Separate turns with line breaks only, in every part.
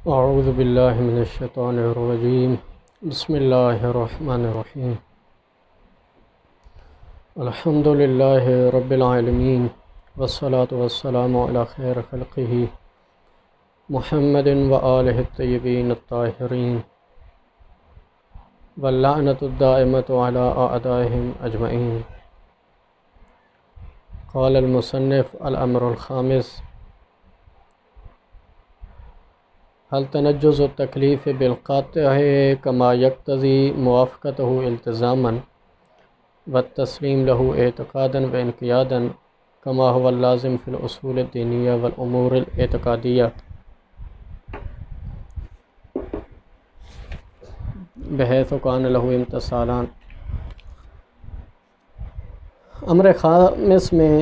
اعوذ باللہ من الشیطان الرجیم بسم اللہ الرحمن الرحیم الحمد للہ رب العالمین والصلاة والسلام علی خیر خلقہ محمد وآلہ الطیبین الطاہرین واللعنۃ الدائمۃ علی اعدائہم اجمعین۔ قال المصنف الامر الخامس هل تنجز التکلیف بالقاطع کما یقتضی موافقتہ التزاما والتسلیم له اعتقادا وانقیادا کما هو اللازم فی الاصول الدینیہ والامور الاعتقادیہ بحیث کان له امتصالان۔ امر خامس میں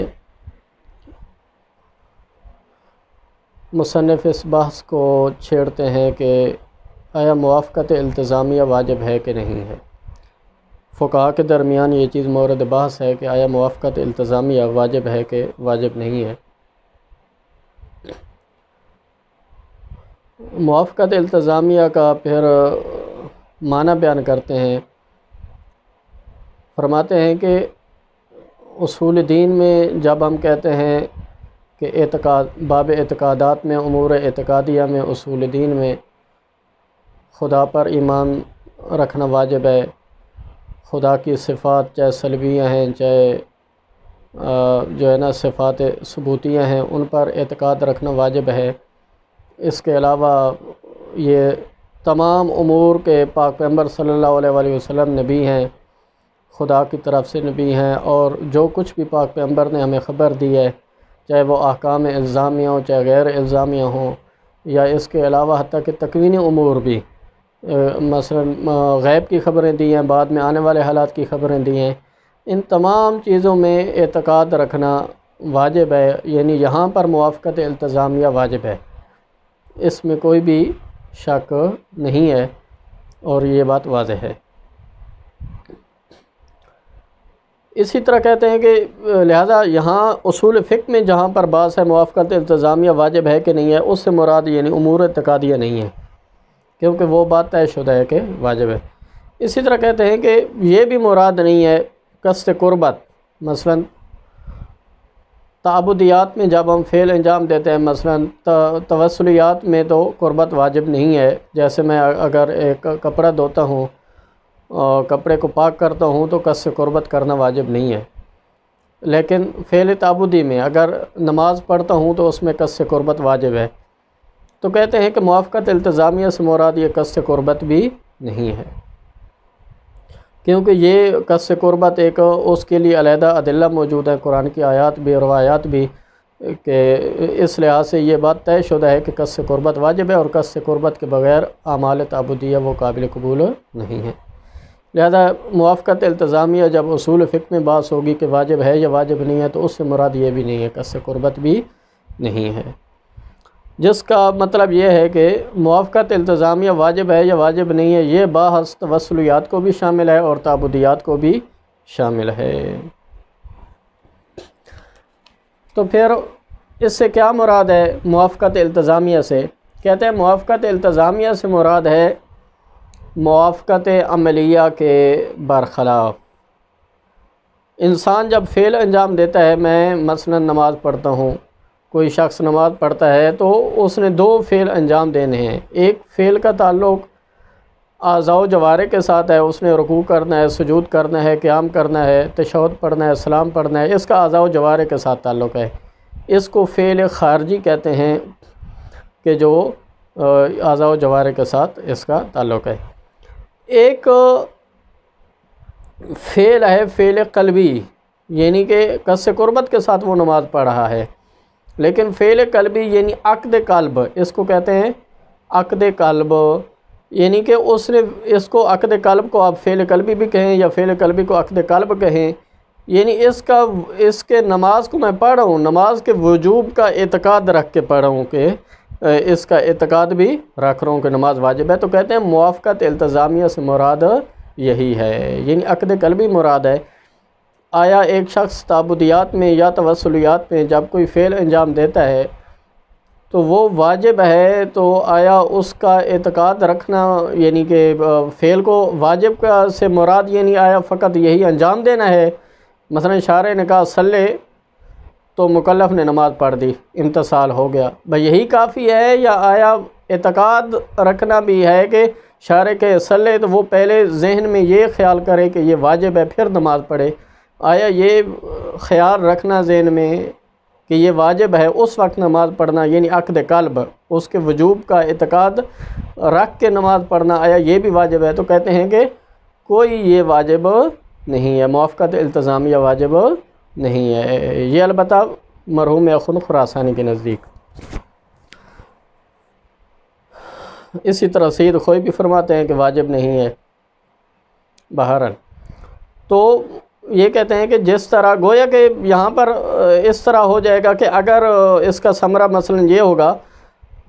مصنف اس بحث کو چھیڑتے ہیں کہ آیا موافقت التزامیہ واجب ہے کہ نہیں ہے۔ فقہا کے درمیان یہ چیز مورد بحث ہے کہ آیا موافقت التزامیہ واجب ہے کہ واجب نہیں ہے۔ موافقت التزامیہ کا پھر معنی بیان کرتے ہیں، فرماتے ہیں کہ اصول دین میں جب ہم کہتے ہیں کہ باب اعتقادات میں، امور اعتقادیہ میں، اصول دین میں خدا پر ایمان رکھنا واجب ہے، خدا کی صفات چاہے سلبیہ ہیں چاہے جو ہے نا صفات ثبوتیہ ہیں، ان پر اعتقاد رکھنا واجب ہے۔ اس کے علاوہ یہ تمام امور کے پاک پیغمبر صلی اللہ علیہ وآلہ وسلم نبی ہیں، خدا کی طرف سے نبی ہیں، اور جو کچھ بھی پاک پیغمبر نے ہمیں خبر دی ہے، چاہے وہ احکام الزامیہ ہوں چاہے غیر الزامیہ ہوں، یا اس کے علاوہ حتیٰ کہ تکوینی امور بھی، مثلا غیب کی خبریں دی ہیں، بعد میں آنے والے حالات کی خبریں دی ہیں، ان تمام چیزوں میں اعتقاد رکھنا واجب ہے، یعنی یہاں پر موافقت التزامیہ واجب ہے، اس میں کوئی بھی شک نہیں ہے، اور یہ بات واضح ہے۔ اسی طرح کہتے ہیں کہ لہٰذا یہاں اصول فقہ میں جہاں پر بحث ہے موافقت التزامیہ واجب ہے کہ نہیں ہے، اس سے مراد یعنی امور اعتقادیہ نہیں ہے، کیونکہ وہ بات طے شدہ ہے کہ واجب ہے۔ اسی طرح کہتے ہیں کہ یہ بھی مراد نہیں ہے قصد قربت، مثلا تعبدیات میں جب ہم فعل انجام دیتے ہیں، مثلا توسلیات میں تو قربت واجب نہیں ہے، جیسے میں اگر ایک کپڑا دھوتا ہوں اور کپڑے کو پاک کرتا ہوں تو قصد قربت کرنا واجب نہیں ہے، لیکن فعل تعبدی میں اگر نماز پڑھتا ہوں تو اس میں قصد قربت واجب ہے۔ تو کہتے ہیں کہ موافقت التزامیہ سے مراد یہ قصد قربت بھی نہیں ہے، کیونکہ یہ قصد قربت ایک اس کے لیے علیحدہ ادلہ موجود ہے، قرآن کی آیات بھی روایات بھی، کہ اس لحاظ سے یہ بات طے شدہ ہے کہ قصد قربت واجب ہے، اور قصد قربت کے بغیر اعمال تعبدیہ وہ قابل قبول نہیں ہے۔ لہذا موافقت التزامیہ جب اصول فقہ میں بحث ہوگی کہ واجب ہے یا واجب نہیں ہے، تو اس سے مراد یہ بھی نہیں ہے، قصد قربت بھی نہیں ہے، جس کا مطلب یہ ہے کہ موافقت التزامیہ واجب ہے یا واجب نہیں ہے، یہ بحث توسلیات کو بھی شامل ہے اور تعبدیات کو بھی شامل ہے۔ تو پھر اس سے کیا مراد ہے موافقت التزامیہ سے؟ کہتے ہیں موافقت التزامیہ سے مراد ہے موافقت عملیہ کے برخلاف۔ انسان جب فعل انجام دیتا ہے، میں مثلا نماز پڑھتا ہوں، کوئی شخص نماز پڑھتا ہے تو اس نے دو فعل انجام دینے ہیں، ایک فعل کا تعلق اعضاء و جوارح کے ساتھ ہے، اس نے رکوع کرنا ہے، سجود کرنا ہے، قیام کرنا ہے، تشہد پڑھنا ہے، سلام پڑھنا ہے، اس کا اعضاء و جوارح کے ساتھ تعلق ہے، اس کو فعل خارجی کہتے ہیں، کہ جو اعضاء و جوارح کے ساتھ اس کا تعلق ہے۔ ایک فعل ہے فعل قلبی، یعنی کہ قصد قربت کے ساتھ وہ نماز پڑھ رہا ہے، لیکن فعل قلبی یعنی عقد قلب، اس کو کہتے ہیں عقد قلب، یعنی کہ اس نے اس کو عقد قلب کو آپ فعل قلبی بھی کہیں یا فعل قلبی کو عقد قلب کہیں، یعنی اس کے نماز کو میں پڑھ رہا ہوں، نماز کے وجوب کا اعتقاد رکھ کے پڑھ رہا ہوں، کہ اس کا اعتقاد بھی رکھ رہا ہوں کہ نماز واجب ہے، تو کہتے ہیں موافقت التزامیہ سے مراد یہی ہے، یعنی عقد قلبی مراد ہے۔ آیا ایک شخص تعبدیات میں یا توسلیات میں جب کوئی فعل انجام دیتا ہے تو وہ واجب ہے، تو آیا اس کا اعتقاد رکھنا یعنی کہ فعل کو واجب کا سے مراد یعنی آیا فقط یہی انجام دینا ہے؟ مثلا شارع نے کہا صلی، تو مکلف نے نماز پڑھ دی، امتثال ہو گیا، بھئی یہی کافی ہے، یا آیا اعتقاد رکھنا بھی ہے کہ شارع کے صلی تو وہ پہلے ذہن میں یہ خیال کرے کہ یہ واجب ہے پھر نماز پڑھے؟ آیا یہ خیال رکھنا ذہن میں کہ یہ واجب ہے اس وقت نماز پڑھنا، یعنی عقد قلب اس کے وجوب کا اعتقاد رکھ کے نماز پڑھنا، آیا یہ بھی واجب ہے؟ تو کہتے ہیں کہ کوئی یہ واجب نہیں ہے، موافقت التزامیہ واجب نہیں ہے، یہ البتہ مرحوم اخن خراسانی کے نزدیک۔ اسی طرح سید خوئی بھی فرماتے ہیں کہ واجب نہیں ہے بہرحال۔ تو یہ کہتے ہیں کہ جس طرح گویا کہ یہاں پر اس طرح ہو جائے گا کہ اگر اس کا ثمرہ مثلا یہ ہوگا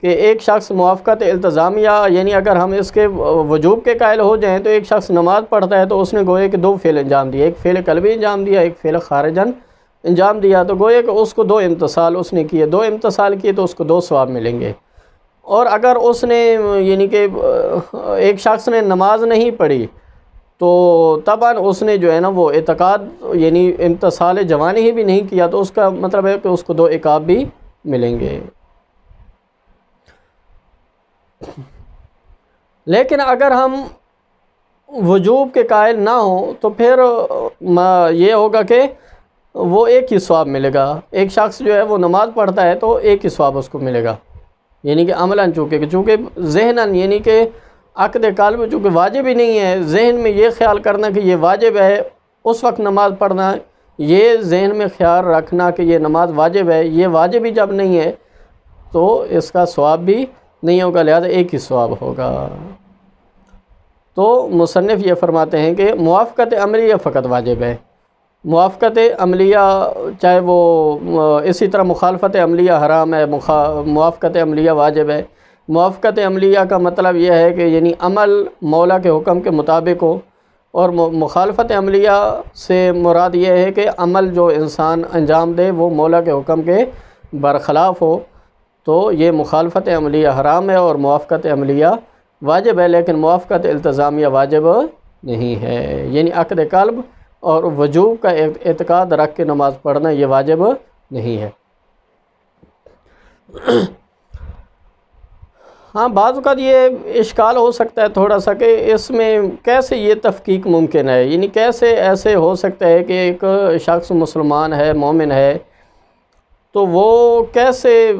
کہ ایک شخص موافقت التزامیہ یعنی اگر ہم اس کے وجوب کے قائل ہو جائیں تو ایک شخص نماز پڑھتا ہے تو اس نے گویا کہ دو فعل انجام دیے، ایک فعل قلبی انجام دیا، ایک فعل خارجاً انجام دیا، تو گویا کہ اس کو دو امتثال اس نے کیے، دو امتثال کیے تو اس کو دو ثواب ملیں گے۔ اور اگر اس نے یعنی کہ ایک شخص نے نماز نہیں پڑھی تو طبعاً اس نے جو ہے نا وہ اعتقاد یعنی امتثال جوانی ہی بھی نہیں کیا، تو اس کا مطلب ہے کہ اس کو دو عقاب بھی ملیں گے۔ لیکن اگر ہم وجوب کے قائل نہ ہوں تو پھر یہ ہوگا کہ وہ ایک ہی ثواب ملے گا، ایک شخص جو ہے وہ نماز پڑھتا ہے تو ایک ہی ثواب اس کو ملے گا، یعنی کہ عملاً چونکہ ذہناً یعنی کہ عقد قلب چونکہ واجب ہی نہیں ہے، ذہن میں یہ خیال کرنا کہ یہ واجب ہے اس وقت نماز پڑھنا، یہ ذہن میں خیال رکھنا کہ یہ نماز واجب ہے، یہ واجب ہی جب نہیں ہے تو اس کا ثواب بھی نہیں ہوگا، لہذا ایک ہی ثواب ہوگا۔ تو مصنف یہ فرماتے ہیں کہ موافقت عملیہ فقط واجب ہے، موافقت عملیہ چاہے وہ اسی طرح مخالفت عملیہ حرام ہے، موافقت عملیہ واجب ہے۔ موافقت عملیہ کا مطلب یہ ہے کہ یعنی عمل مولا کے حکم کے مطابق ہو، اور مخالفت عملیہ سے مراد یہ ہے کہ عمل جو انسان انجام دے وہ مولا کے حکم کے برخلاف ہو، تو یہ مخالفت عملیہ حرام ہے اور موافقت عملیہ واجب ہے، لیکن موافقت التزامیہ واجب نہیں ہے، یعنی عقد قلب اور وجوب کا اعتقاد رکھ کے نماز پڑھنا یہ واجب نہیں ہے۔ ہاں بعض اوقات یہ اشکال ہو سکتا ہے تھوڑا سا کہ اس میں کیسے یہ تفکیک ممکن ہے، یعنی کیسے ایسے ہو سکتا ہے کہ ایک شخص مسلمان ہے، مومن ہے، تو وہ کیسے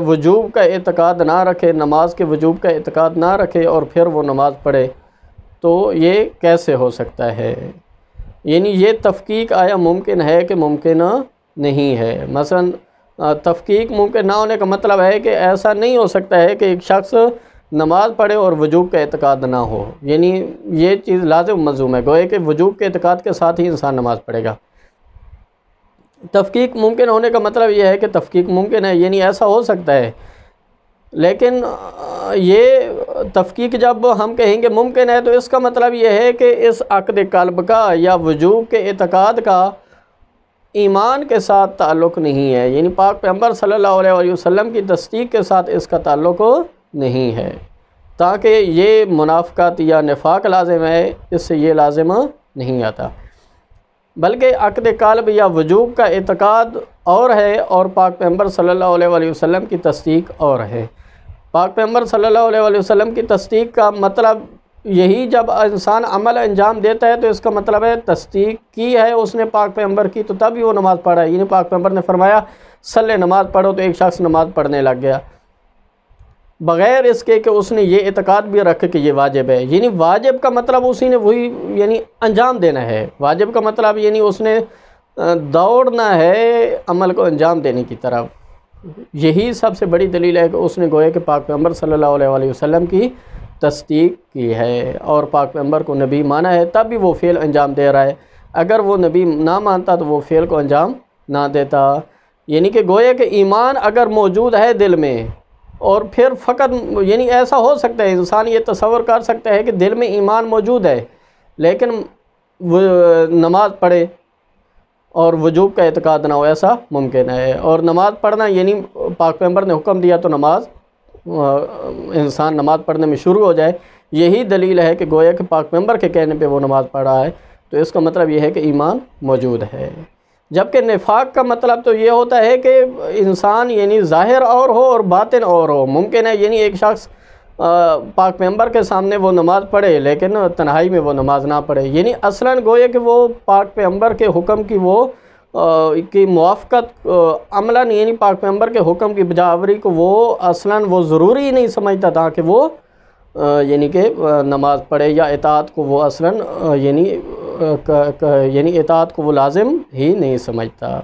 وجوب کا اعتقاد نہ رکھے، نماز کے وجوب کا اعتقاد نہ رکھے اور پھر وہ نماز پڑھے، تو یہ کیسے ہو سکتا ہے؟ یعنی یہ تفکیک آیا ممکن ہے کہ ممکن نہیں ہے؟ مثلا تفکیک ممکن نہ ہونے کا مطلب ہے کہ ایسا نہیں ہو سکتا ہے کہ ایک شخص نماز پڑھے اور وجوب کا اعتقاد نہ ہو، یعنی یہ چیز لازم ملزوم ہے، گویا کہ وجوب کے اعتقاد کے ساتھ ہی انسان نماز پڑھے گا۔ تفکیک ممکن ہونے کا مطلب یہ ہے کہ تفکیک ممکن ہے، یعنی ایسا ہو سکتا ہے، لیکن یہ تفکیک جب ہم کہیں گے ممکن ہے تو اس کا مطلب یہ ہے کہ اس عقد قلب کا یا وجوب کے اعتقاد کا ایمان کے ساتھ تعلق نہیں ہے، یعنی پاک پیغمبر صلی اللہ علیہ وسلم کی تصدیق کے ساتھ اس کا تعلق نہیں ہے، تاکہ یہ منافقت یا نفاق لازم ہے، اس سے یہ لازم نہیں آتا، بلکہ عقد قلب یا وجوب کا اعتقاد اور ہے اور پاک پیغمبر صلی اللہ علیہ وسلم کی تصدیق اور ہے۔ پاک پیغمبر صلی اللہ علیہ وسلم کی تصدیق کا مطلب یہی جب انسان عمل انجام دیتا ہے تو اس کا مطلب ہے تصدیق کی ہے اس نے پاک پیغمبر کی، تو تب ہی وہ نماز پڑھا ہے، یعنی پاک پیغمبر نے فرمایا صلی نماز پڑھو تو ایک شخص نماز پڑھنے لگ گیا، بغیر اس کے کہ اس نے یہ اعتقاد بھی رکھے کہ یہ واجب ہے، یعنی واجب کا مطلب اسی نے وہی یعنی انجام دینا ہے، واجب کا مطلب یعنی اس نے دوڑنا ہے عمل کو انجام دینے کی طرف۔ یہی سب سے بڑی دلیل ہے کہ اس نے گویا کہ پاک پیغمبر صلی اللہ علیہ وسلم کی تصدیق کی ہے اور پاک پیغمبر کو نبی مانا ہے، تب بھی وہ فعل انجام دے رہا ہے، اگر وہ نبی نہ مانتا تو وہ فعل کو انجام نہ دیتا، یعنی کہ گویا کہ ایمان اگر موجود ہے دل میں اور پھر فقط یعنی ایسا ہو سکتا ہے انسان یہ تصور کر سکتا ہے کہ دل میں ایمان موجود ہے لیکن وہ نماز پڑھے اور وجوب کا اعتقاد نہ ہو، ایسا ممکن ہے، اور نماز پڑھنا یعنی پاک پیغمبر نے حکم دیا تو نماز انسان نماز پڑھنے میں شروع ہو جائے، یہی دلیل ہے کہ گویا کہ پاک پیغمبر کے کہنے پہ وہ نماز پڑھ رہا ہے، تو اس کا مطلب یہ ہے کہ ایمان موجود ہے۔ جبکہ نفاق کا مطلب تو یہ ہوتا ہے کہ انسان یعنی ظاہر اور ہو اور باطن اور ہو۔ ممکن ہے یعنی ایک شخص پاک پیغمبر کے سامنے وہ نماز پڑھے لیکن تنہائی میں وہ نماز نہ پڑھے، یعنی اصلاً گویا کہ وہ پاک پیغمبر کے حکم کی وہ کی موافقت عملاً یعنی پاک پیغمبر کے حکم کی بجاوری کو وہ اصلاً وہ ضروری نہیں سمجھتا تھا کہ وہ یعنی کہ نماز پڑھے، یا اطاعت کو وہ اصلاً یعنی اطاعت کو وہ لازم ہی نہیں سمجھتا،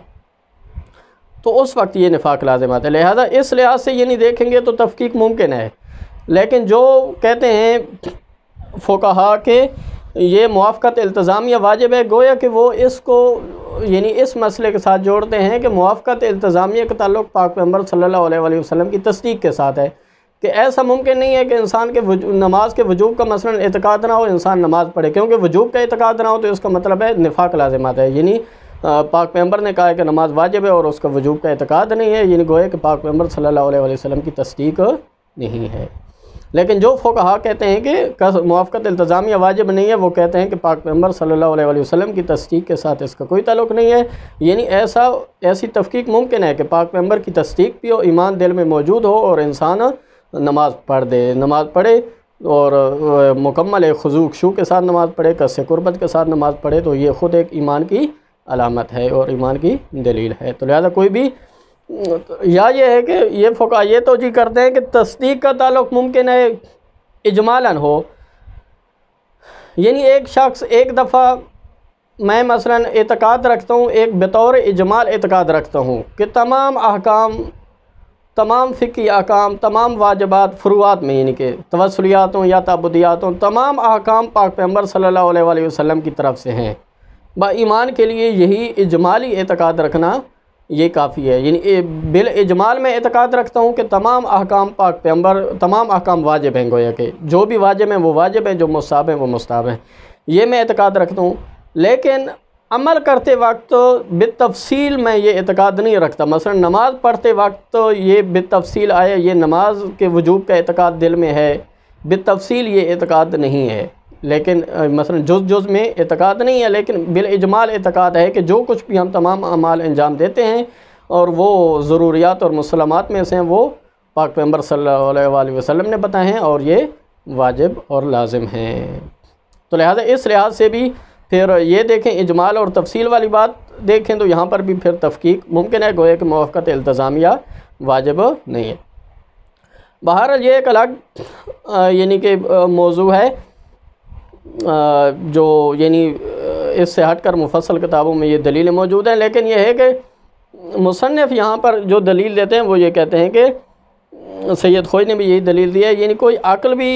تو اس وقت یہ نفاق لازم آتا ہے۔ لہذا اس لحاظ سے یعنی دیکھیں گے تو تفکیک ممکن ہے، لیکن جو کہتے ہیں فقہا کہ یہ موافقت التزامیہ واجب ہے، گویا کہ وہ اس کو یعنی اس مسئلے کے ساتھ جوڑتے ہیں کہ موافقت التزامیہ کا تعلق پاک پیغمبر صلی اللہ علیہ وآلہ وسلم کی تصدیق کے ساتھ ہے، کہ ایسا ممکن نہیں ہے کہ انسان کے نماز کے وجوب کا مثلا اعتقاد نہ ہو، انسان نماز پڑھے، کیونکہ وجوب کا اعتقاد نہ ہو تو اس کا مطلب ہے نفاق لازم آتا ہے، یعنی پاک پیغمبر نے کہا ہے کہ نماز واجب ہے اور اس کا وجوب کا اعتقاد نہیں ہے، یعنی گویا کہ پاک پیغمبر صلی اللہ علیہ وآلہ وسلم کی تصدیق نہیں ہے۔ لیکن جو فقہا کہتے ہیں کہ موافقت التزامیہ واجب نہیں ہے، وہ کہتے ہیں کہ پاک پیغمبر صلی اللہ علیہ وآلہ وسلم کی تصدیق کے ساتھ اس کا کوئی تعلق نہیں ہے، یعنی ایسی تفکیک ممکن ہے کہ پاک پیغمبر کی تصدیق بھی ہو، ایمان دل میں موجود ہو اور انسان نماز پڑھے اور مکمل خضوع خشوع کے ساتھ نماز پڑھے، قصد قربت کے ساتھ نماز پڑھے، تو یہ خود ایک ایمان کی علامت ہے اور ایمان کی دلیل ہے۔ تو لہذا کوئی بھی یا یہ ہے کہ یہ فقہا یہ توجیہ کرتے ہیں کہ تصدیق کا تعلق ممکن ہے اجمالاً ہو، یعنی ایک شخص ایک دفعہ میں مثلا اعتقاد رکھتا ہوں، ایک بطور اجمال اعتقاد رکھتا ہوں کہ تمام احکام، تمام فقہی احکام، تمام واجبات فروعات میں یعنی کہ توسلیات ہوں یا تعبدیات ہوں، تمام احکام پاک پیغمبر صلی اللہ علیہ وآلہ وسلم کی طرف سے ہیں، با ایمان کے لیے یہی اجمالی اعتقاد رکھنا یہ کافی ہے، یعنی بالاجمال میں اعتقاد رکھتا ہوں کہ تمام احکام پاک پیغمبر، تمام احکام واجب ہیں، گویا کہ جو بھی واجب ہیں وہ واجب ہیں، جو مستحب ہیں وہ مستحب ہیں، یہ میں اعتقاد رکھتا ہوں، لیکن عمل کرتے وقت بالتفصیل میں یہ اعتقاد نہیں رکھتا۔ مثلا نماز پڑھتے وقت یہ بالتفصیل آیا، یہ نماز کے وجوب کا اعتقاد دل میں ہے، بالتفصیل یہ اعتقاد نہیں ہے، لیکن مثلا جز میں اعتقاد نہیں ہے، لیکن بالاجمال اعتقاد ہے کہ جو کچھ بھی ہم تمام اعمال انجام دیتے ہیں اور وہ ضروریات اور مسلمات میں سے ہیں، وہ پاک پیغمبر صلی اللہ علیہ وآلہ وسلم نے بتائے ہیں اور یہ واجب اور لازم ہیں۔ تو لہذا اس لحاظ سے بھی پھر یہ دیکھیں اجمال اور تفصیل والی بات دیکھیں تو یہاں پر بھی پھر تفکیک ممکن ہے، گویا کہ موافقت التزامیہ واجب نہیں ہے۔ بہرحال یہ ایک الگ یعنی کہ موضوع ہے جو یعنی اس سے ہٹ کر مفصل کتابوں میں یہ دلیلیں موجود ہیں، لیکن یہ ہے کہ مصنف یہاں پر جو دلیل دیتے ہیں وہ یہ کہتے ہیں کہ سید خوئی نے بھی یہی دلیل دی ہے، یعنی کوئی عقل بھی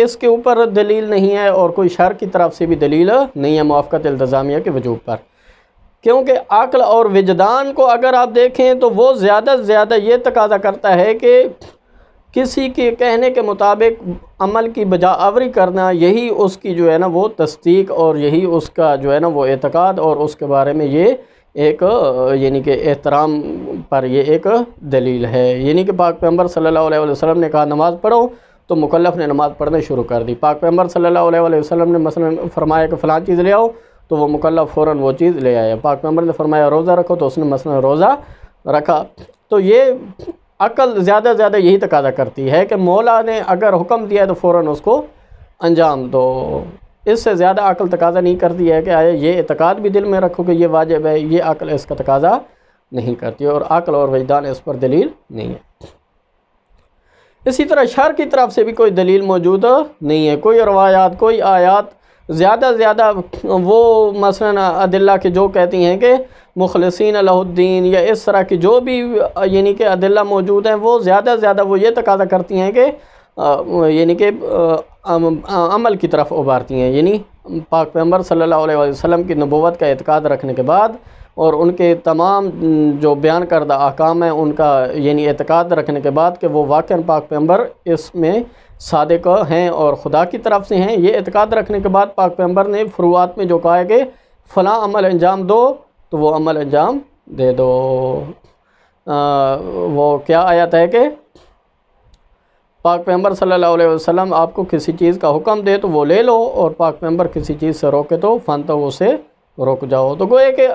اس کے اوپر دلیل نہیں ہے اور کوئی شرع کی طرف سے بھی دلیل نہیں ہے موافقت التزامیہ کے وجوب پر، کیونکہ عقل اور وجدان کو اگر آپ دیکھیں تو وہ زیادہ سے زیادہ یہ تقاضا کرتا ہے کہ کسی کے کہنے کے مطابق عمل کی بجا آوری کرنا، یہی اس کی جو ہے نا وہ تصدیق اور یہی اس کا جو ہے نا وہ اعتقاد اور اس کے بارے میں یہ ایک یعنی کہ احترام پر یہ ایک دلیل ہے۔ یعنی کہ پاک پیغمبر صلی اللہ علیہ وسلم نے کہا نماز پڑھو تو مکلف نے نماز پڑھنے شروع کر دی، پاک پیغمبر صلی اللہ علیہ وسلم نے مثلا فرمایا کہ فلاں چیز لے آؤ تو وہ مکلف فوراً وہ چیز لے آیا، پاک پیغمبر نے فرمایا روزہ رکھو تو اس نے مثلا روزہ رکھا۔ تو یہ عقل زیادہ سے زیادہ یہی تقاضا کرتی ہے کہ مولا نے اگر حکم دیا ہے تو فوراً اس کو انجام دو، اس سے زیادہ عقل تقاضا نہیں کرتی ہے کہ آیا یہ اعتقاد بھی دل میں رکھو کہ یہ واجب ہے، یہ عقل اس کا تقاضا نہیں کرتی اور عقل اور وجدان اس پر دلیل نہیں ہے۔ اسی طرح شرع کی طرف سے بھی کوئی دلیل موجود نہیں ہے، کوئی روایات، کوئی آیات، زیادہ سے زیادہ وہ مثلا ادلہ کے جو کہتی ہیں کہ مخلصین لہ الدین یا اس طرح کی جو بھی یعنی کہ ادلہ موجود ہیں وہ زیادہ سے زیادہ وہ یہ تقاضا کرتی ہیں کہ یعنی کہ عمل کی طرف ابھارتی ہیں، یعنی پاک پیغمبر صلی اللہ علیہ وسلم کی نبوت کا اعتقاد رکھنے کے بعد اور ان کے تمام جو بیان کردہ احکام ہیں ان کا یعنی اعتقاد رکھنے کے بعد کہ وہ واقعاً پاک پیغمبر اس میں صادق ہیں اور خدا کی طرف سے ہیں، یہ اعتقاد رکھنے کے بعد پاک پیغمبر نے فروعات میں جو کہا ہے کہ فلاں عمل انجام دو تو وہ عمل انجام دے دو۔ وہ کیا آیت ہے کہ پاک پیغمبر صلی اللہ علیہ وسلم آپ کو کسی چیز کا حکم دے تو وہ لے لو، اور پاک پیغمبر کسی چیز سے روکے تو فانتہوا اسے رک جاؤ۔ تو گویا کہ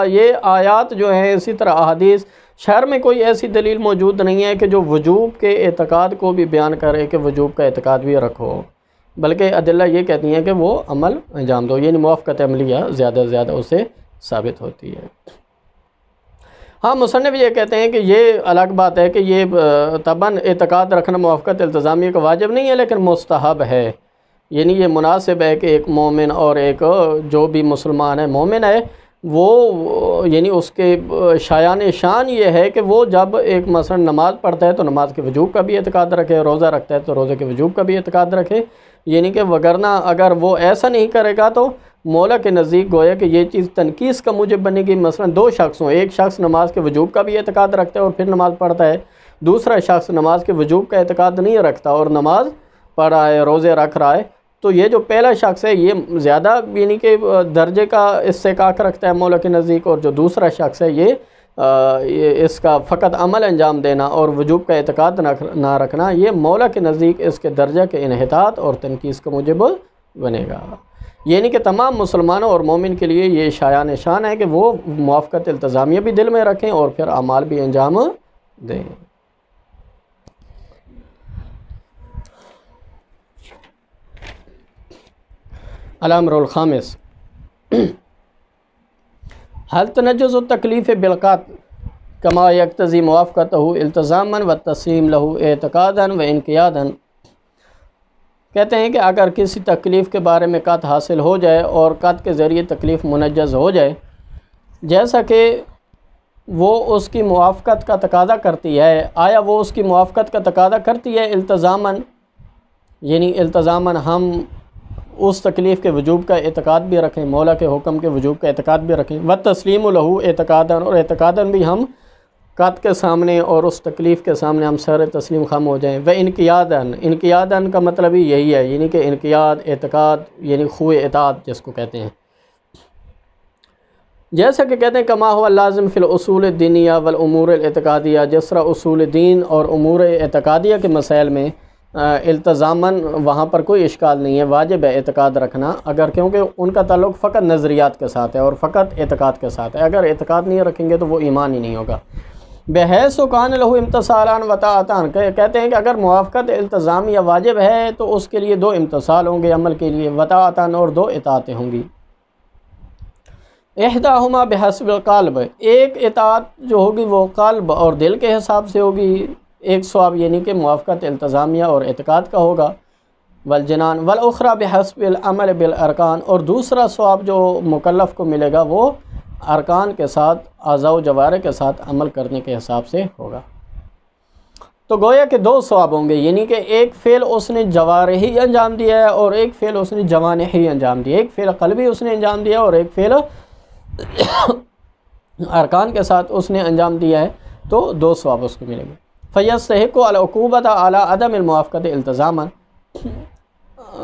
یہ آیات جو ہیں، اسی طرح احادیث، شہر میں کوئی ایسی دلیل موجود نہیں ہے کہ جو وجوب کے اعتقاد کو بھی بیان کرے کہ وجوب کا اعتقاد بھی رکھو، بلکہ ادلہ یہ کہتی ہیں کہ وہ عمل انجام دو، یعنی موافقت عملیہ زیادہ سے زیادہ اسے ثابت ہوتی ہے۔ ہاں، مصنف یہ کہتے ہیں کہ یہ الگ بات ہے کہ یہ طبعاً اعتقاد رکھنا موافقت التزامیہ کا واجب نہیں ہے، لیکن مستحب ہے، یعنی یہ مناسب ہے کہ ایک مومن اور ایک جو بھی مسلمان ہے مومن ہے، وہ یعنی اس کے شایان شان یہ ہے کہ وہ جب ایک مثلا نماز پڑھتا ہے تو نماز کے وجوب کا بھی اعتقاد رکھے، روزہ رکھتا ہے تو روزے کے وجوب کا بھی اعتقاد رکھے، یعنی کہ وگرنہ اگر وہ ایسا نہیں کرے گا تو مولا کے نزدیک گویا کہ یہ چیز تنقیص کا موجب بنے گی۔ مثلا دو شخص ہوں، ایک شخص نماز کے وجوب کا بھی اعتقاد رکھتا ہے اور پھر نماز پڑھتا ہے، دوسرا شخص نماز کے وجوب کا اعتقاد نہیں رکھتا اور نماز پڑھ رہا ہے، روزے رکھ رہا ہے، تو یہ جو پہلا شخص ہے یہ زیادہ یعنی کہ درجے کا استحقاق رکھتا ہے مولا کے نزدیک، اور جو دوسرا شخص ہے یہ اس کا فقط عمل انجام دینا اور وجوب کا اعتقاد نہ رکھنا، یہ مولا کے نزدیک اس کے درجہ کے انحطاط اور تنقیص کا موجب بنے گا۔ یعنی کہ تمام مسلمانوں اور مومن کے لیے یہ شایان شان ہے کہ وہ موافقت التزامیہ بھی دل میں رکھیں اور پھر اعمال بھی انجام دیں۔ الامر الخامس، هل تنجز التکلیف بالقطع کما یقتضی موافقتہ التزاما والتسلیم له اعتقادا وانقیادا۔ کہتے ہیں کہ اگر کسی تکلیف کے بارے میں قطع حاصل ہو جائے اور قطع کے ذریعے تکلیف منجز ہو جائے، جیسا کہ وہ اس کی موافقت کا تقاضا کرتی ہے، آیا وہ اس کی موافقت کا تقاضا کرتی ہے التزاماً، یعنی التزاماً ہم اس تکلیف کے وجوب کا اعتقاد بھی رکھیں، مولا کے حکم کے وجوب کا اعتقاد بھی رکھیں، والتسلیم له اعتقادا، اور اعتقادا بھی ہم قطع کے سامنے اور اس تکلیف کے سامنے ہم سر تسلیم خم ہو جائیں۔ وانقیادا، انقیادا کا مطلب ہی یہی ہے، یعنی کہ انقیاد، اعتقاد، یعنی خوء اطاعت جس کو کہتے ہیں، جیسا کہ کہتے ہیں کما هو اللازم فی الاصول الدینیہ والامور الاعتقادیہ، جس طرح اصول دین اور امور اعتقادیہ کے مسائل میں التزاماً وہاں پر کوئی اشکال نہیں ہے، واجب ہے اعتقاد رکھنا، اگر کیونکہ ان کا تعلق فقط نظریات کے ساتھ ہے اور فقط اعتقاد کے ساتھ ہے، اگر اعتقاد نہیں رکھیں گے تو وہ ایمان ہی نہیں ہوگا۔ بحیث کان لہ امتثالان و طاعتان، کہتے ہیں کہ اگر موافقت التزامیہ واجب ہے تو اس کے لیے دو امتثال ہوں گے عمل کے لیے، و طاعتان، اور دو اطاعتیں ہوں گی۔ احداہما بحسب القلب، ایک اطاعت جو ہوگی وہ قلب اور دل کے حساب سے ہوگی، ایک ثواب یعنی کہ موافقت التزامیہ اور اعتقاد کا ہوگا، والجنان، والاخری بحسب العمل بالارکان، اور دوسرا ثواب جو مکلف کو ملے گا وہ ارکان کے ساتھ، اعضاء و جوارح کے ساتھ عمل کرنے کے حساب سے ہوگا۔ تو گویا کہ دو ثواب ہوں گے، یعنی کہ ایک فعل اس نے جوارحی انجام دیا ہے اور ایک فعل اس نے جوانحی انجام دیا، ایک فعل قلبی اس نے انجام دیا اور ایک فعل ارکان کے ساتھ اس نے انجام دیا ہے، تو دو ثواب اس کو ملیں گے۔ فیستحق العقوبۃ علی عدم الموافقت التزاما،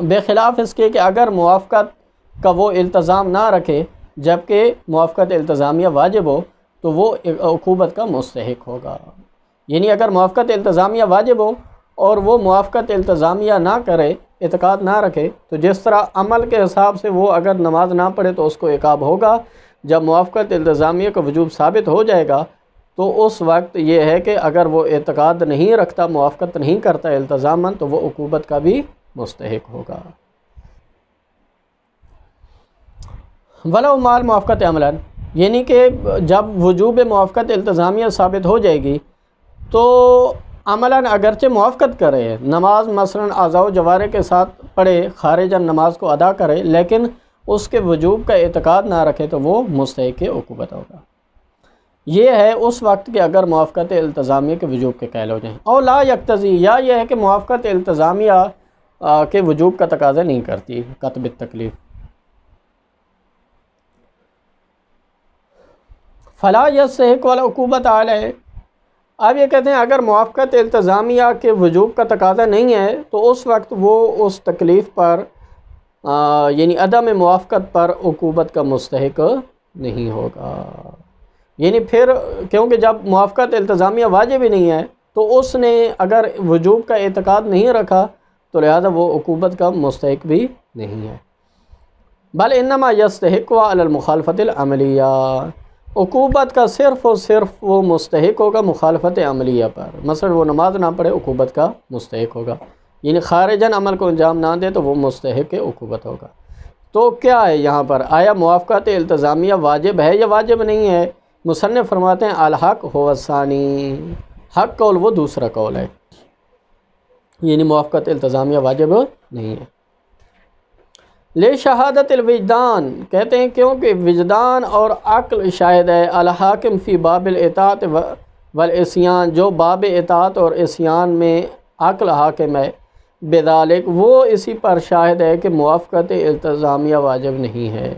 بخلاف اس کے کہ اگر موافقت کا وہ التزام نہ رکھے جبکہ موافقت التزامیہ واجب ہو تو وہ عقوبت کا مستحق ہوگا۔ یعنی اگر موافقت التزامیہ واجب ہو اور وہ موافقت التزامیہ نہ کرے، اعتقاد نہ رکھے، تو جس طرح عمل کے حساب سے وہ اگر نماز نہ پڑھے تو اس کو عقاب ہوگا، جب موافقت التزامیہ کا وجوب ثابت ہو جائے گا تو اس وقت یہ ہے کہ اگر وہ اعتقاد نہیں رکھتا، موافقت نہیں کرتا التزاماً، تو وہ عقوبت کا بھی مستحق ہوگا۔ ولو مال موافقت عملاً، یعنی کہ جب وجوب موافقت التزامیہ ثابت ہو جائے گی تو عملاً اگرچہ موافقت کرے، نماز مثلاً اعضاء و جوارح کے ساتھ پڑھے، خارجاً نماز کو ادا کرے، لیکن اس کے وجوب کا اعتقاد نہ رکھے تو وہ مستحق عقوبت ہوگا۔ یہ ہے اس وقت کہ اگر موافقت التزامیہ کے وجوب کے قائل ہو جائیں، اور لا یقتضی، یا یہ ہے کہ موافقت التزامیہ کے وجوب کا تقاضا نہیں کرتی قطع بالتکلیف۔ فلا یستحق العقوبۃ علیہ، اب یہ کہتے ہیں اگر موافقت التزامیہ کے وجوب کا تقاضا نہیں ہے تو اس وقت وہ اس تکلیف پر یعنی عدم موافقت پر عقوبت کا مستحق نہیں ہوگا۔ یعنی پھر کیونکہ جب موافقت التزامیہ واجب ہی نہیں ہے تو اس نے اگر وجوب کا اعتقاد نہیں رکھا تو لہذا وہ عقوبت کا مستحق بھی نہیں ہے۔ بل انما یستحق علی المخالفت العملیہ، عقوبت کا صرف اور صرف وہ مستحق ہوگا مخالفت عملیہ پر، مثلا وہ نماز نہ پڑھے عقوبت کا مستحق ہوگا، یعنی خارجاً عمل کو انجام نہ دے تو وہ مستحق عقوبت ہوگا۔ تو کیا ہے یہاں پر، آیا موافقت التزامیہ واجب ہے یا واجب نہیں ہے؟ مصنف فرماتے ہیں الحق هو الثانی، حق قول وہ دوسرا قول ہے، یعنی موافقت التزامیہ واجب نہیں ہے۔ لے شہادت الوجدان، کہتے ہیں کیونکہ وجدان اور عقل شاہد ہے، الحاکم فی باب الاطاعت والعصیان، جو باب اطاعت اور عصیان میں عقل حاکم ہے، بذالک وہ اسی پر شاہد ہے کہ موافقت التزامیہ واجب نہیں ہے۔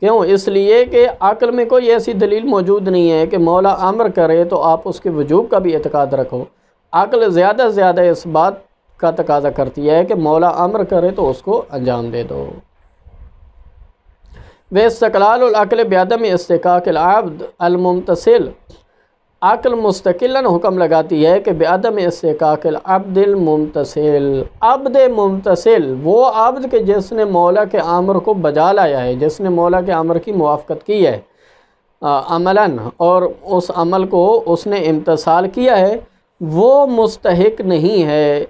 کیوں؟ اس لیے کہ عقل میں کوئی ایسی دلیل موجود نہیں ہے کہ مولا امر کرے تو آپ اس کے وجوب کا بھی اعتقاد رکھو۔ عقل زیادہ سے زیادہ اس بات کا تقاضا کرتی ہے کہ مولا امر کرے تو اس کو انجام دے دو۔ واستقلال العقل بعدم استحقاق العبد الممتثل، عقل مستقلاً حکم لگاتی ہے کہ بعدم استحقاق العبد الممتثل، عبد ممتثل وہ عبد کہ جس نے مولا کے امر کو بجا لایا ہے، جس نے مولا کے امر کی موافقت کی ہے عملاً، اور اس عمل کو اس نے امتثال کیا ہے، وہ مستحق نہیں ہے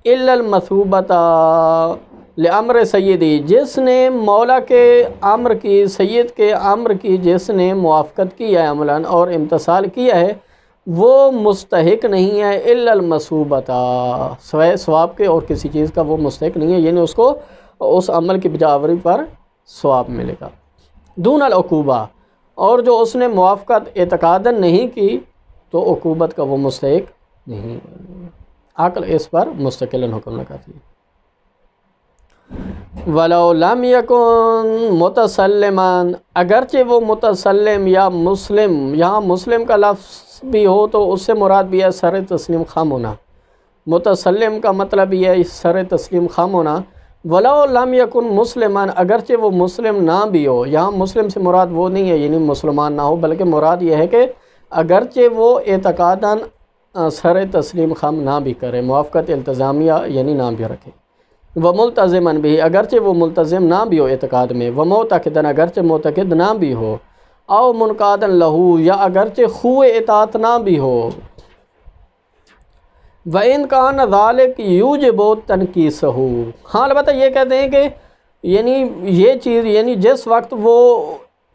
الا المثوبۃ لامر سیدی، جس نے مولا کے امر کی، سید کے امر کی جس نے موافقت کی ہے عملاً اور امتثال کیا ہے، وہ مستحق نہیں ہے الا المثوبۃ، سوائے ثواب کے اور کسی چیز کا وہ مستحق نہیں ہے، یعنی اس کو اس عمل کی بجاوری پر ثواب ملے گا۔ دون العقوبہ، اور جو اس نے موافقت اعتقاداً نہیں کی تو عقوبت کا وہ مستحق نہیں، عقل اس پر مستقلاً حکم لگاتی ہے۔ وَلَوْ لَمْ يَكُنْ مُتَسَلِّمًا، اگرچہ وہ متسلم یا مسلم، یہاں مسلم کا لفظ بھی ہو تو اس سے مراد بھی ہے سر تسلیم خام ہونا، متسلم کا مطلب یہ ہے سر تسلیم خام ہونا۔ وَلَوْ لَمْ يَكُنْ مُسْلِمًا، اگرچہ وہ مسلم نہ بھی ہو، یہاں مسلم سے مراد وہ نہیں ہے یعنی مسلمان نہ ہو، بلکہ مراد یہ ہے کہ اگرچہ وہ اعتقاداً سر تسلیم خام نہ بھی کرے، موافقت التزامیہ یعنی نہ بھی رکھے، وَمُلْتَزِمًا بھی، اگرچہ وہ ملتزم نہ بھی ہو اعتقاد میں، وَمُعْتَقِدًا اگرچہ معتقد نہ بھی ہو، او منقادًا لہو یا اگرچہ خوِ اطاعت نہ بھی ہو، وَإِنْ كَانَ ذَلِكَ يُوجِبُ تَنْقِيصَهُ، ہاں البتہ یہ کہتے ہیں کہ یعنی یہ چیز، یعنی جس وقت وہ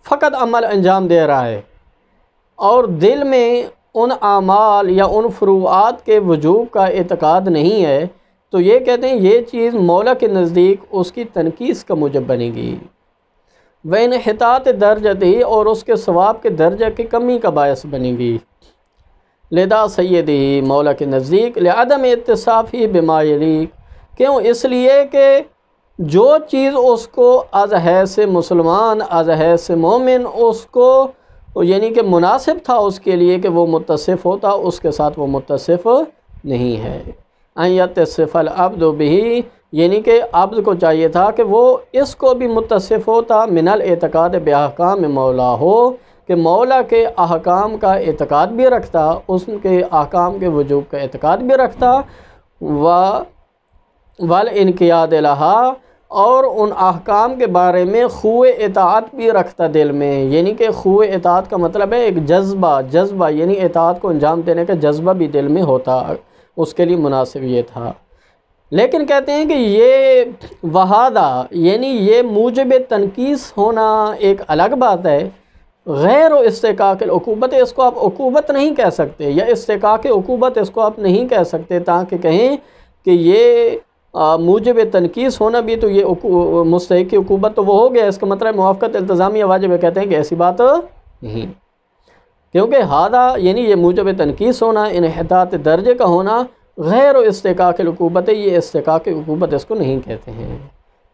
فقط عمل انجام دے رہا ہے اور دل میں ان اعمال یا ان فروعات کے وجوب کا اعتقاد نہیں ہے تو یہ کہتے ہیں یہ چیز مولا کے نزدیک اس کی تنقیص کا موجب بنے گی، وَإِنْحِطَاطِ دَرْجَتِهِ اور اس کے ثواب کے درجہ کی کمی کا باعث بنے گی، لِدَا سَیِّدِهِ مولا کے نزدیک، لِعَدَمِ اِتِّصَافِهِ بِمَا يَلِيقُ، کیوں؟ اس لیے کہ جو چیز اس کو از حیث مسلمان، از حیث مومن اس کو یعنی کہ مناسب تھا اس کے لیے کہ وہ متصف ہوتا، اس کے ساتھ وہ متصف نہیں ہے۔ ان یتصف العبد بہ، یعنی کہ عبد کو چاہیے تھا کہ وہ اس کو بھی متصف ہوتا، من الاعتقاد باحکام مولا ہو، کہ مولا کے احکام کا اعتقاد بھی رکھتا، اس کے احکام کے وجوب کا اعتقاد بھی رکھتا، والانقیاد لہا، اور ان احکام کے بارے میں خوِ اطاعت بھی رکھتا دل میں، یعنی کہ خوِ اطاعت کا مطلب ہے ایک جذبہ یعنی اطاعت کو انجام دینے کا جذبہ بھی دل میں ہوتا، اس کے لیے مناسب یہ تھا۔ لیکن کہتے ہیں کہ یہ وہادہ یعنی یہ موجب تنقیص ہونا ایک الگ بات ہے، غیر و استحقاق العقوبت، اس کو آپ عقوبت نہیں کہہ سکتے، یا استحقاق عقوبت اس کو آپ نہیں کہہ سکتے، تاکہ کہیں کہ یہ موجب تنقیص ہونا بھی تو یہ مستحق عقوبت تو وہ ہو گیا، اس کا مطلب موافقت التزامیہ واجب ہے، کہتے ہیں کہ ایسی بات نہیں، کیونکہ ہادہ یعنی یہ موجب تنقیص ہونا، انحطاط درجے کا ہونا، غیر و استحقاق العقوبت، یہ استحقاق عقوبت اس کو نہیں کہتے ہیں،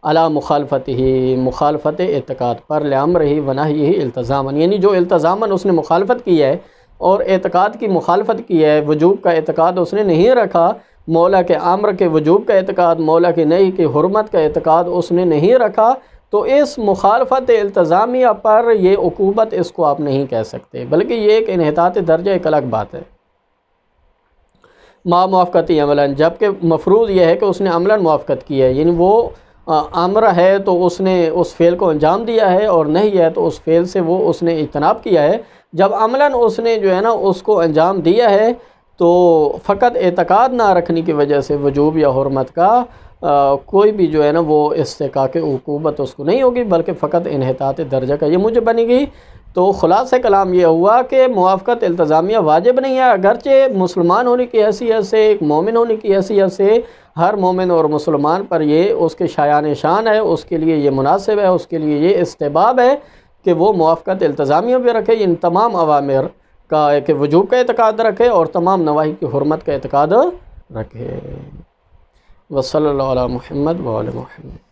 علی مخالفته، مخالفت اعتقاد پر، لامرہ و نہیہ التزاماً، یعنی جو التزاماً اس نے مخالفت کی ہے اور اعتقاد کی مخالفت کی ہے، وجوب کا اعتقاد اس نے نہیں رکھا، مولا کے امر کے وجوب کا اعتقاد، مولا کے نہی کی حرمت کا اعتقاد اس نے نہیں رکھا، تو اس مخالفت التزامیہ پر یہ عقوبت اس کو آپ نہیں کہہ سکتے، بلکہ یہ ایک انحطاط درجہ ایک الگ بات ہے۔ ما موافقتی عملاً، جبکہ مفروض یہ ہے کہ اس نے عملاً موافقت کی ہے، یعنی وہ امر ہے تو اس نے اس فعل کو انجام دیا ہے، اور نہیں ہے تو اس فعل سے وہ اس نے اجتناب کیا ہے۔ جب عملاً اس نے جو ہے نا اس کو انجام دیا ہے تو فقط اعتقاد نہ رکھنے کی وجہ سے وجوب یا حرمت کا کوئی بھی جو ہے نا وہ استحقاق عقوبت اس کو نہیں ہوگی، بلکہ فقط انحطاط درجہ کا یہ موجب بنے گی۔ تو خلاصہ کلام یہ ہوا کہ موافقت التزامیہ واجب نہیں ہے، اگرچہ مسلمان ہونے کی حیثیت سے، ایک مومن ہونے کی حیثیت سے ہر مومن اور مسلمان پر یہ اس کے شایان شان ہے، اس کے لیے یہ مناسب ہے، اس کے لیے یہ استحباب ہے کہ وہ موافقت التزامیہ بھی رکھے، ان تمام اوامر کا کہ وجوب کا اعتقاد رکھے اور تمام نواہی کی حرمت کا اعتقاد رکھے۔ وصلی اللہ علی محمد وعلی محمد۔